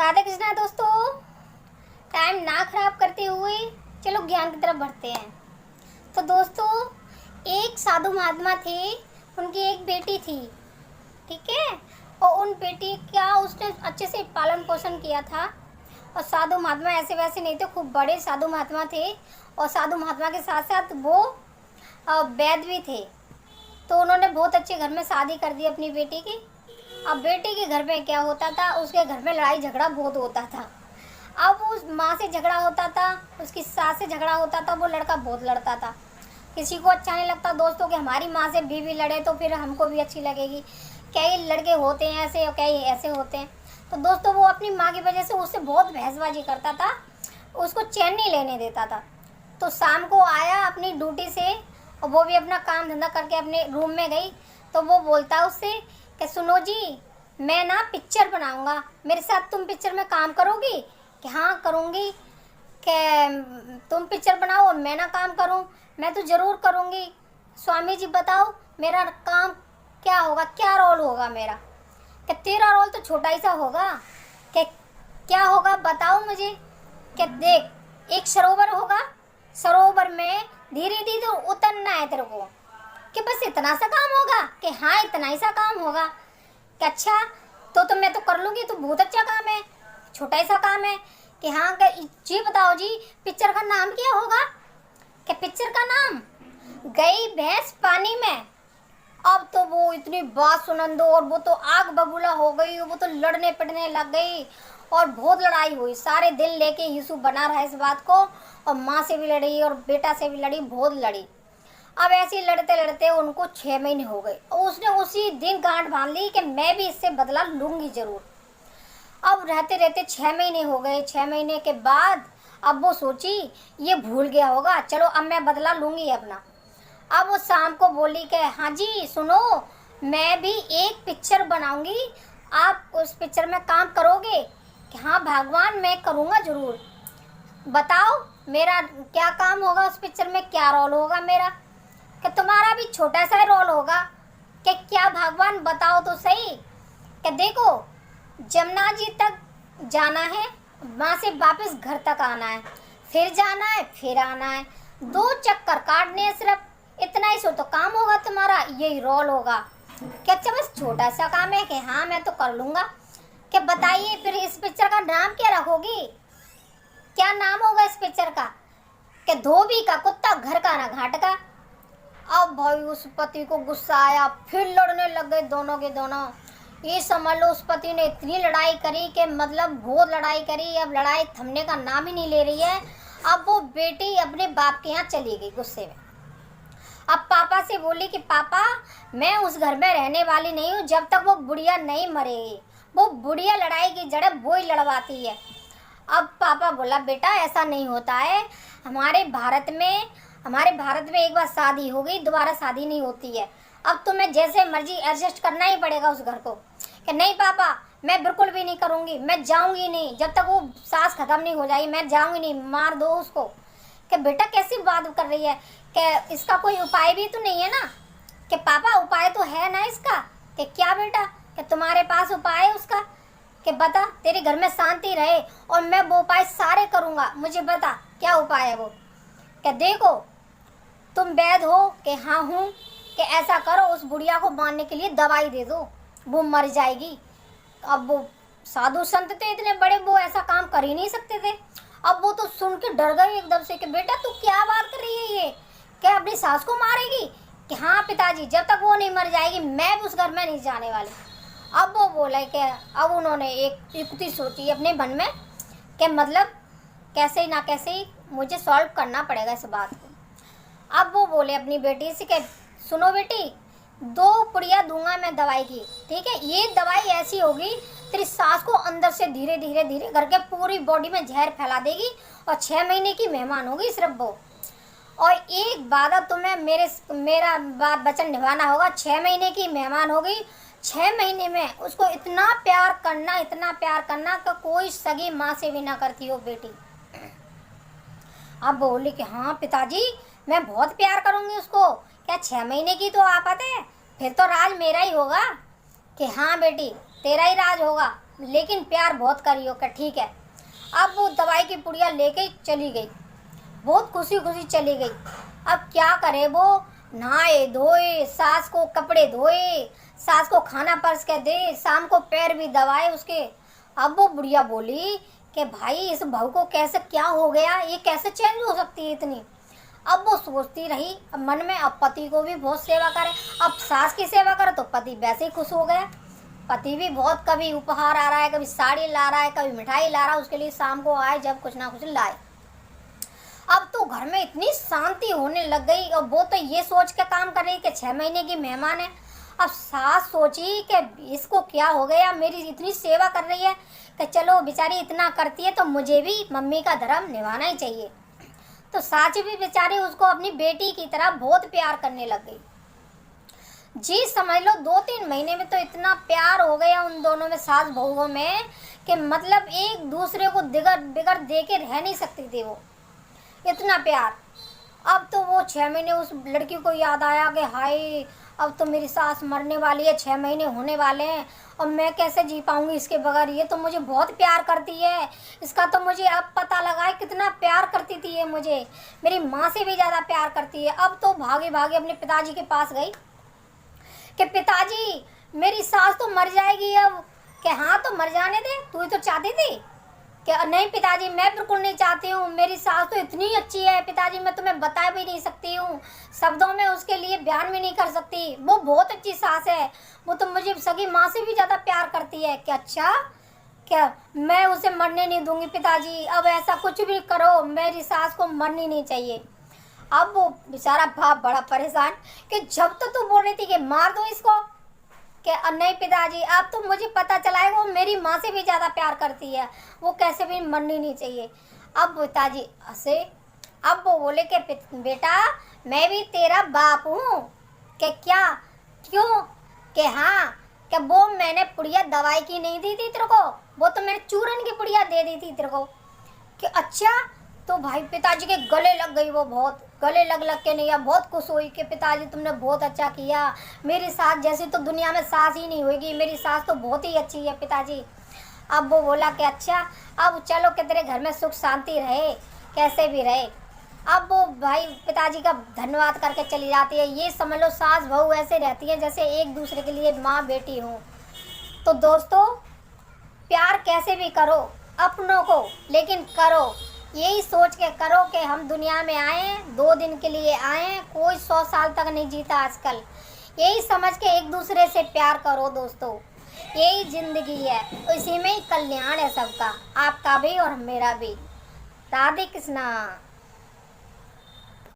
राधे कृष्णा दोस्तों। टाइम ना खराब करते हुए चलो ज्ञान की तरफ बढ़ते हैं। तो दोस्तों, एक साधु महात्मा थे, उनकी एक बेटी थी, ठीक है। और उन बेटी का उसने अच्छे से पालन पोषण किया था। और साधु महात्मा ऐसे वैसे नहीं थे, खूब बड़े साधु महात्मा थे। और साधु महात्मा के साथ साथ वो वैद्य भी थे। तो उन्होंने बहुत अच्छे घर में शादी कर दी अपनी बेटी की। अब बेटी के घर में क्या होता था, उसके घर में लड़ाई झगड़ा बहुत होता था। अब उस माँ से झगड़ा होता था, उसकी सास से झगड़ा होता था, वो लड़का बहुत लड़ता था। किसी को अच्छा नहीं लगता दोस्तों कि हमारी माँ से बीवी लड़े तो फिर हमको भी अच्छी लगेगी। कई लड़के होते हैं ऐसे और कई ऐसे होते हैं। तो दोस्तों, वो अपनी माँ की वजह से उससे बहुत बहसबाजी करता था, उसको चैन नहीं लेने देता था। तो शाम को आया अपनी ड्यूटी से, और वो भी अपना काम धंधा करके अपने रूम में गई। तो वो बोलता उससे कि सुनो जी, मैं ना पिक्चर बनाऊंगा, मेरे साथ तुम पिक्चर में काम करोगी? कि हाँ करूँगी। कि तुम पिक्चर बनाओ और मैं ना काम करूँ? मैं तो ज़रूर करूँगी। स्वामी जी बताओ मेरा काम क्या होगा, क्या रोल होगा मेरा? कि तेरा रोल तो छोटा ही सा होगा। कि क्या होगा बताओ मुझे। कि देख, एक सरोवर होगा, सरोवर में धीरे धीरे उतरना है तेरे को। कि बस इतना सा काम होगा? कि हाँ इतना ही सा काम होगा। कि अच्छा तो मैं तो कर लूँगी, तो बहुत अच्छा काम है, छोटा ही सा काम है। कि हाँ जी बताओ जी, पिक्चर का नाम क्या होगा? कि पिक्चर का नाम गई भैंस पानी में। अब तो वो इतनी बात सुनन दो, और वो तो आग बबूला हो गई, वो तो लड़ने पड़ने लग गई और बहुत लड़ाई हुई। सारे दिल लेके यीशु बना रहा इस बात को, और माँ से भी लड़ी और बेटा से भी लड़ी, बहुत लड़ी। अब ऐसे ही लड़ते लड़ते उनको 6 महीने हो गए, और उसने उसी दिन गांठ बांध ली कि मैं भी इससे बदला लूँगी ज़रूर। अब रहते रहते 6 महीने हो गए। 6 महीने के बाद अब वो सोची ये भूल गया होगा, चलो अब मैं बदला लूँगी अपना। अब वो शाम को बोली कि हाँ जी सुनो, मैं भी एक पिक्चर बनाऊँगी, आप उस पिक्चर में काम करोगे? कि हाँ भगवान मैं करूँगा ज़रूर। बताओ मेरा क्या काम होगा उस पिक्चर में, क्या रोल होगा मेरा? कि तुम्हारा भी छोटा सा रोल होगा। कि क्या भगवान बताओ तो सही। कि देखो, जमुना जी तक जाना है, वहाँ से वापस घर तक आना है, फिर जाना है फिर आना है, 2 चक्कर काटने हैं सिर्फ, इतना ही सो तो काम होगा तुम्हारा, यही रोल होगा। क्या अच्छा बस छोटा सा काम है? कि हाँ मैं तो कर लूँगा। कि बताइए फिर इस पिक्चर का नाम क्या रखोगी, क्या नाम होगा इस पिक्चर का? कि धोबी का कुत्ता घर का ना घाट का। अब भाई उस पति को गुस्सा आया, फिर लड़ने लग गए दोनों के दोनों। ये समझ लो उस पति ने इतनी लड़ाई करी कि मतलब बहुत लड़ाई करी, अब लड़ाई थमने का नाम ही नहीं ले रही है। अब वो बेटी अपने बाप के यहाँ चली गई गुस्से में। अब पापा से बोली कि पापा मैं उस घर में रहने वाली नहीं हूँ जब तक वो बुढ़िया नहीं मरेगी। वो बुढ़िया लड़ाई की जड़ वो ही लड़वाती है। अब पापा बोला बेटा ऐसा नहीं होता है, हमारे भारत में एक बार शादी हो गई, दोबारा शादी नहीं होती है। अब तुम्हें जैसे मर्जी एडजस्ट करना ही पड़ेगा उस घर को। कि नहीं पापा मैं बिल्कुल भी नहीं करूँगी, मैं जाऊँगी नहीं, जब तक वो सास खत्म नहीं हो जाएगी मैं जाऊँगी नहीं, मार दो उसको। कि बेटा कैसी बात कर रही है, कि इसका कोई उपाय भी तो नहीं है ना? कि पापा उपाय तो है ना इसका। कि क्या बेटा? कि तुम्हारे पास उपाय है उसका? कि बता, तेरे घर में शांति रहे और मैं वो उपाय सारे करूँगा, मुझे बता क्या उपाय है वो। कि देखो तुम वैद्य हो? कि हाँ हूँ। कि ऐसा करो उस बुढ़िया को मारने के लिए दवाई दे दो, वो मर जाएगी। अब वो साधु संत थे इतने बड़े, वो ऐसा काम कर ही नहीं सकते थे। अब वो तो सुन के डर गई एकदम से कि बेटा तू क्या बात कर रही है, ये क्या अपनी सास को मारेगी? कि हाँ पिताजी जब तक वो नहीं मर जाएगी मैं उस घर में नहीं जाने वाली। अब वो बोले कि अब उन्होंने एक युक्ति सोची अपने मन में कि मतलब कैसे ही ना कैसे ही मुझे सॉल्व करना पड़ेगा इस बात को। अब वो बोले अपनी बेटी से कि सुनो बेटी, 2 पुड़िया दूंगा मैं दवाई की, ठीक है? ये दवाई ऐसी होगी तेरी सास को अंदर से धीरे धीरे धीरे करके पूरी बॉडी में जहर फैला देगी, और 6 महीने की मेहमान होगी सिर्फ वो। और एक वादा तुम्हें मेरा बात वचन निभाना होगा, 6 महीने की मेहमान होगी, 6 महीने में उसको इतना प्यार करना कि कोई सगी माँ से भी ना करती हो बेटी। अब बोली कि हाँ पिताजी मैं बहुत प्यार करूँगी उसको। क्या 6 महीने की तो आफत है, फिर तो राज मेरा ही होगा। कि हाँ बेटी तेरा ही राज होगा। लेकिन प्यार बहुत करियो का, ठीक है। अब वो दवाई की पुड़िया लेके चली गई, बहुत खुशी खुशी चली गई। अब क्या करे वो, नहाए धोए, सास को कपड़े धोए, सास को खाना परस के दे, शाम को पैर भी दबाए उसके। अब वो बुढ़िया बोली कि भाई इस बहू को कैसे क्या हो गया, ये कैसे चेंज हो सकती है इतनी। अब वो सोचती रही अब मन में, अब पति को भी बहुत सेवा करे, अब सास की सेवा करे तो पति वैसे ही खुश हो गया। पति भी बहुत, कभी उपहार आ रहा है, कभी साड़ी ला रहा है, कभी मिठाई ला रहा है, उसके लिए शाम को आए जब कुछ ना कुछ लाए। अब तो घर में इतनी शांति होने लग गई। और वो तो ये सोच के काम कर रही कि 6 महीने की मेहमान है। अब सास सोची कि इसको क्या हो गया, मेरी इतनी सेवा कर रही है कि चलो बेचारी इतना करती है तो मुझे भी मम्मी का धर्म निभाना ही चाहिए। तो सास भी बेचारी उसको अपनी बेटी की तरह बहुत प्यार करने लग गई। जी समझ लो 2-3 महीने में तो इतना प्यार हो गया उन दोनों में, सास बहुओं में, कि मतलब एक दूसरे को बिगड़ दे के रह नहीं सकती थी वो, इतना प्यार। अब तो वो 6 महीने उस लड़की को याद आया कि हाय अब तो मेरी सास मरने वाली है, 6 महीने होने वाले हैं और मैं कैसे जी पाऊंगी इसके बगैर, ये तो मुझे बहुत प्यार करती है, इसका तो मुझे अब पता लगा है कितना प्यार करती थी ये मुझे, मेरी माँ से भी ज़्यादा प्यार करती है। अब तो भागे भागे अपने पिताजी के पास गई कि पिताजी मेरी सास तो मर जाएगी अब। कि हाँ तो मर जाने दे, तू ही तो चाहती थी। कि नहीं पिताजी मैं बिल्कुल नहीं चाहती हूँ, मेरी सास तो इतनी अच्छी है पिताजी, मैं तुम्हें बता भी नहीं सकती हूँ, शब्दों में उसके लिए बयान भी नहीं कर सकती, वो बहुत अच्छी सास है, वो तो मुझे सगी माँ से भी ज़्यादा प्यार करती है। कि अच्छा, क्या मैं उसे मरने नहीं दूंगी पिताजी, अब ऐसा कुछ भी करो मेरी सास को मरनी नहीं चाहिए। अब वो बेचारा बाप बड़ा परेशान कि जब तो तू बोल रही थी कि मार दो इसको, कि नहीं पिताजी अब तो मुझे पता चला है वो मेरी माँ से भी ज़्यादा प्यार करती है, वो कैसे भी मरनी नहीं चाहिए। अब पिताजी हंसे। अब वो बोले कि बेटा मैं भी तेरा बाप हूँ। कि क्या, क्यों? कि हाँ, कि वो मैंने पुड़िया दवाई की नहीं दी थी तेरे को, वो तो मैंने चूरन की पुड़िया दे दी थी तेरे को। कि अच्छा, तो भाई पिताजी के गले लग गई वो, बहुत गले लग के नहीं, अब बहुत खुश हुई कि पिताजी तुमने बहुत अच्छा किया, मेरी सास जैसी तो दुनिया में सास ही नहीं होगी, मेरी सास तो बहुत ही अच्छी है पिताजी। अब वो बोला कि अच्छा अब चलो कि तेरे घर में सुख शांति रहे, कैसे भी रहे। अब वो भाई पिताजी का धन्यवाद करके चली जाती है। ये समझ लो सास बहू ऐसे रहती है जैसे एक दूसरे के लिए माँ बेटी हो। तो दोस्तों प्यार कैसे भी करो अपनों को, लेकिन करो यही सोच के करो कि हम दुनिया में आए 2 दिन के लिए आए, कोई 100 साल तक नहीं जीता आजकल। यही समझ के एक दूसरे से प्यार करो दोस्तों, यही जिंदगी है, इसी में ही कल्याण है सबका, आपका भी और मेरा भी। राधे कृष्णा।